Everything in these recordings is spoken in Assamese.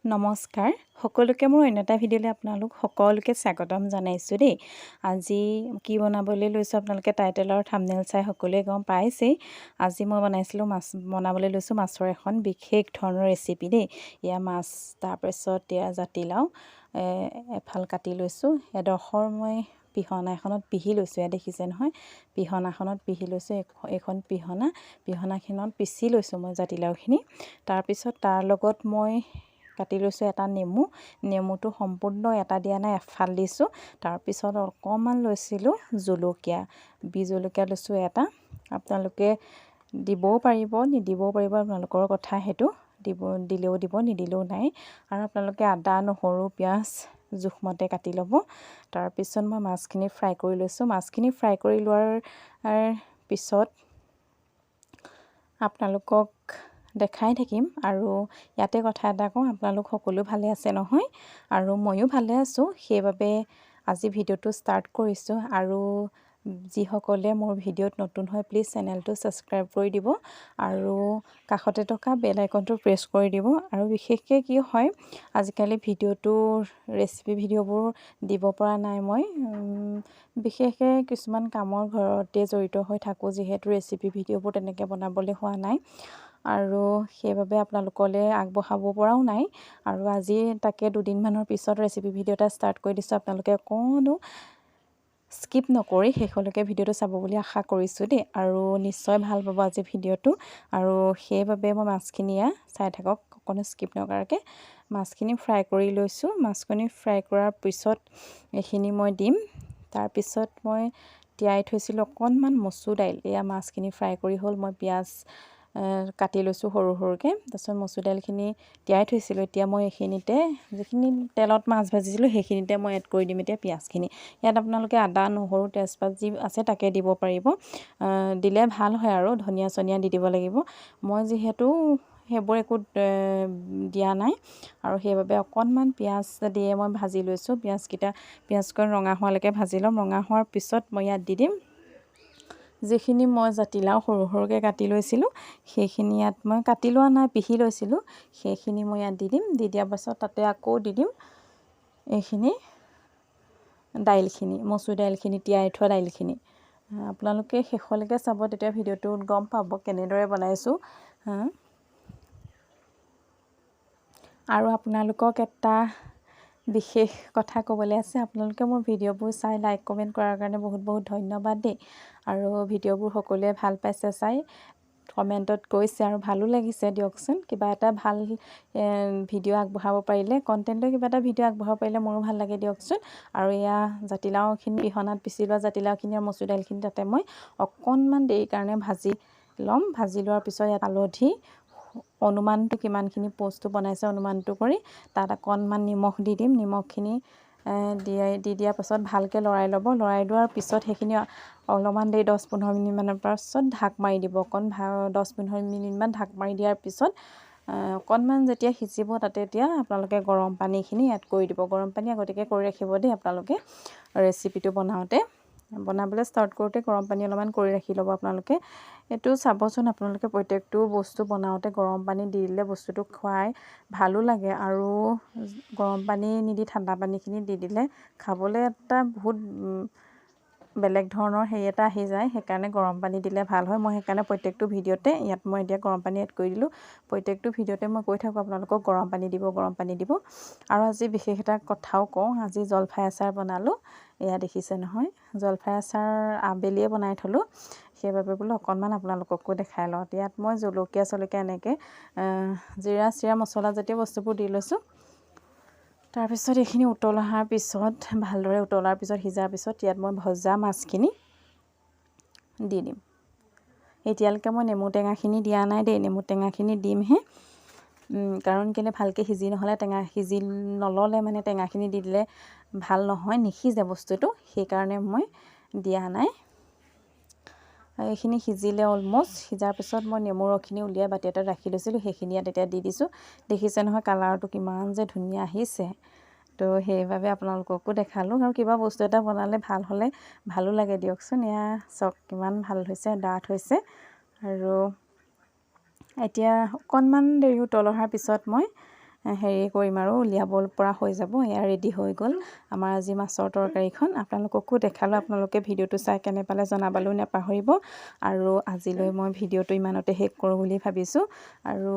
নমস্কাৰ সকলোকে মোৰ অন্য এটা ভিডিঅ'লৈ আপোনালোক সকলোকে স্বাগতম জনাইছোঁ দেই। আজি কি বনাবলৈ লৈছোঁ আপোনালোকে টাইটেল আৰু থাম্বনেইল চাই সকলোৱে গম পাইছেই। আজি মই বনাবলৈ লৈছোঁ মাছৰ এখন বিশেষ ধৰণৰ ৰেচিপি দেই। এয়া মাছ, তাৰপিছত এয়া জাতিলাও এফাল কাটি লৈছোঁ। এডোখৰ মই পিহনা এখনত পিহি লৈছোঁ। এয়া দেখিছে নহয়, পিহনাখনত পিহি লৈছোঁ। এইখন পিহনাখনত পিচি লৈছোঁ মই জাতিলাওখিনি। তাৰপিছত তাৰ লগত মই কাটি লৈছোঁ এটা নেমুটো সম্পূৰ্ণ এটা দিয়া নাই, এফাল দিছোঁ। তাৰপিছত অকণমান লৈছিলোঁ জলকীয়া, বি জলকীয়া লৈছোঁ এটা। আপোনালোকে দিবও পাৰিব, নিদিবও পাৰিব, আপোনালোকৰ কথা সেইটো। দিলেও দিব, নিদিলেও নাই। আৰু আপোনালোকে আদা, নহৰু, পিঁয়াজ জোখমতে কাটি ল'ব। তাৰপিছত মই মাছখিনি ফ্ৰাই কৰি লৈছোঁ। মাছখিনি ফ্ৰাই কৰি লোৱাৰ পিছত আপোনালোকক দেখাই থাকিম। আৰু ইয়াতে কথা এটা কওঁ, আপোনালোক সকলো ভালে আছে নহয়? আৰু ময়ো ভালে আছোঁ। সেইবাবে আজি ভিডিঅ'টো ষ্টাৰ্ট কৰিছোঁ। আৰু যিসকলে মোৰ ভিডিঅ'ত নতুন হয় প্লিজ চেনেলটো ছাবস্ক্ৰাইব কৰি দিব আৰু কাষতে থকা বেল আইকনটো প্ৰেছ কৰি দিব। আৰু বিশেষকৈ কি হয়, আজিকালি ৰেচিপি ভিডিঅ'বোৰ দিব পৰা নাই মই। বিশেষকৈ কিছুমান কামৰ ঘৰতে জড়িত হৈ থাকোঁ, যিহেতু ৰেচিপি ভিডিঅ'বোৰ তেনেকৈ বনাবলৈ হোৱা নাই। আৰু সেইবাবে আপোনালোকলৈ আগবঢ়াব পৰাও নাই। আৰু আজি তাকে দুদিনমানৰ পিছত ৰেচিপি ভিডিঅ' এটা ষ্টাৰ্ট কৰি দিছোঁ। আপোনালোকে অকণো স্কিপ নকৰি শেষলৈকে ভিডিঅ'টো চাব বুলি আশা কৰিছোঁ দেই। আৰু নিশ্চয় ভাল পাব আজি ভিডিঅ'টো। আৰু সেইবাবে মই মাছখিনি চাই থাকক, অকণো স্কিপ নকৰাকৈ। মাছখিনি ফ্ৰাই কৰি লৈছোঁ। মাছখিনি ফ্ৰাই কৰাৰ পিছত এইখিনি মই দিম। তাৰপিছত মই তিয়াই থৈছিলোঁ অকণমান মচুৰ দাইল। এয়া মাছখিনি ফ্ৰাই কৰি হ'ল, মই পিঁয়াজ কাটি লৈছোঁ সৰু সৰুকৈ। তাৰপিছত মচুৰ দাইলখিনি তিয়াই থৈছিলোঁ। এতিয়া মই এইখিনিতে যিখিনি তেলত মাছ ভাজিছিলোঁ সেইখিনিতে মই এড কৰি দিম এতিয়া পিঁয়াজখিনি। ইয়াত আপোনালোকে আদা, নহৰু, তেজপাত যি আছে তাকে দিব পাৰিব। দিলে ভাল হয় আৰু ধনিয়া দি দিব লাগিব। মই যিহেতু সেইবোৰ একো দিয়া নাই, আৰু সেইবাবে অকণমান পিঁয়াজ দিয়ে মই ভাজি লৈছোঁ। পিঁয়াজকণ ৰঙা হোৱালৈকে ভাজি ল'ম। ৰঙা হোৱাৰ পিছত মই ইয়াত দি দিম যিখিনি মই জাতিলাও সৰু সৰুকৈ কাটি লৈছিলোঁ। সেইখিনি ইয়াত মই কাটি লোৱা নাই, পিহি লৈছিলোঁ। সেইখিনি মই ইয়াত দি দিম। দি দিয়াৰ পাছত তাতে আকৌ দি দিম এইখিনি দাইলখিনি, মচুৰ দাইলখিনি, তিয়াই থোৱা দাইলখিনি। আপোনালোকে শেষলৈকে চাব, তেতিয়া ভিডিঅ'টোত গম পাব কেনেদৰে বনাইছোঁ। আৰু আপোনালোকক এটা বিশেষ কথা ক'বলৈ আছে। আপোনালোকে মোৰ ভিডিঅ'বোৰ চাই লাইক কমেণ্ট কৰাৰ কাৰণে বহুত বহুত ধন্যবাদ দেই। আৰু ভিডিঅ'বোৰ সকলোৱে ভাল পাইছে চাই, কমেণ্টত কৈছে, আৰু ভালো লাগিছে দিয়কচোন। কিবা এটা ভাল ভিডিঅ' আগবঢ়াব পাৰিলে, কণ্টেণ্টৰ কিবা এটা ভিডিঅ' আগবঢ়াব পাৰিলে মোৰো ভাল লাগে দিয়কচোন। আৰু এয়া জাতিলাওখিনি পিহনাত পিচি লোৱা জাতিলাওখিনি আৰু মচুৰ দাইলখিনি তাতে মই অকণমান দেৰিৰ কাৰণে ভাজি ল'ম। ভাজি লোৱাৰ পিছত ইয়াত হালধি, অনুমানটো কিমানখিনি বস্তু বনাইছে অনুমানটো কৰি তাত অকণমান নিমখ দি দিম। নিমখখিনি দি দিয়াৰ পাছত ভালকৈ লৰাই ল'ব। লৰাই লোৱাৰ পিছত সেইখিনি অলপমান দেৰি 10-15 মিনিটমানৰ পাছত ঢাক মাৰি দিব। 10-15 মিনিটমান ঢাক মাৰি দিয়াৰ পিছত অকণমান যেতিয়া সিজিব, তাতে এতিয়া আপোনালোকে গৰম পানীখিনি এড কৰি দিব। গৰম পানী আগতীয়াকৈ কৰি ৰাখিব দেই। আপোনালোকে ৰেচিপিটো বনাবলৈ ষ্টাৰ্ট কৰোঁতে গৰম পানী অলপমান কৰি ৰাখি ল'ব আপোনালোকে। এইটো চাবচোন, আপোনালোকে প্ৰত্যেকটো বস্তু বনাওঁতে গৰম পানী দি দিলে বস্তুটো খুৱাই ভালো লাগে। আৰু গৰম পানী নিদি ঠাণ্ডা পানীখিনি দি দিলে খাবলৈ এটা বহুত বেলেগ ধৰণৰ এটা আহি যায়। সেইকাৰণে গৰম পানী দিলে ভাল হয়। মই সেইকাৰণে প্ৰত্যেকটো ভিডিঅ'তে ইয়াত মই এতিয়া গৰম পানী এড কৰি দিলোঁ। প্ৰত্যেকটো ভিডিঅ'তে মই কৈ থাকোঁ আপোনালোকক গৰম পানী দিব। আৰু আজি বিশেষ এটা কথাও কওঁ, আজি জলফাই আচাৰ বনালোঁ। এয়া দেখিছে নহয়, জলফাই আচাৰ আবেলিয়ে বনাই থলোঁ। সেইবাবে বোলো অকণমান আপোনালোককো দেখাই লওঁ। ইয়াত মই জলকীয়া এনেকৈ জিৰা মছলা জাতীয় বস্তুবোৰ দি লৈছোঁ। তাৰপিছত এইখিনি ভালদৰে উতলাৰ পিছত সিজাৰ পিছত ইয়াত মই ভজা মাছখিনি দি দিম। এতিয়ালৈকে মই নেমু টেঙাখিনি দিয়া নাই দেই। নেমু টেঙাখিনি দিমহে। কাৰণ কেলৈ, ভালকৈ সিজি নল'লে মানে টেঙাখিনি দি দিলে ভাল নহয়, নিসিজে বস্তুটো। সেইকাৰণে মই দিয়া নাই। এইখিনি সিজিলে অলম'ষ্ট। সিজাৰ পিছত মই নেমু ৰসখিনি উলিয়াই বাতি এটাত ৰাখি লৈছিলোঁ। সেইখিনি ইয়াত এতিয়া দি দিছোঁ। দেখিছে নহয় কালাৰটো কিমান যে ধুনীয়া আহিছে। তো সেইবাবে আপোনালোককো দেখালোঁ। আৰু কিবা বস্তু এটা বনালে ভাল হ'লে ভালো লাগে দিয়কচোন। এয়া চাওক কিমান ভাল হৈছে, ডাঠ হৈছে। আৰু এতিয়া অকণমান দেৰি উতল অহাৰ পিছত মই হেৰি কৰিম আৰু উলিয়াব পৰা হৈ যাব। এয়া ৰেডি হৈ গ'ল আমাৰ আজি মাছৰ তৰকাৰীখন। আপোনালোককো দেখালোঁ, আপোনালোকে ভিডিঅ'টো চাই কেনে পালে জনাবলৈও নাপাহৰিব। আৰু আজিলৈ মই ভিডিঅ'টো ইমানতে শেষ কৰোঁ বুলি ভাবিছোঁ। আৰু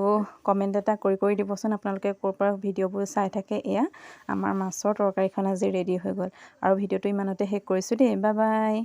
কমেণ্ট এটা কৰি দিবচোন আপোনালোকে ক'ৰ পৰা ভিডিঅ'বোৰ চাই থাকে। এয়া আমাৰ মাছৰ তৰকাৰীখন আজি ৰেডি হৈ গ'ল আৰু ভিডিঅ'টো ইমানতে শেষ কৰিছোঁ দেই। Bye bye.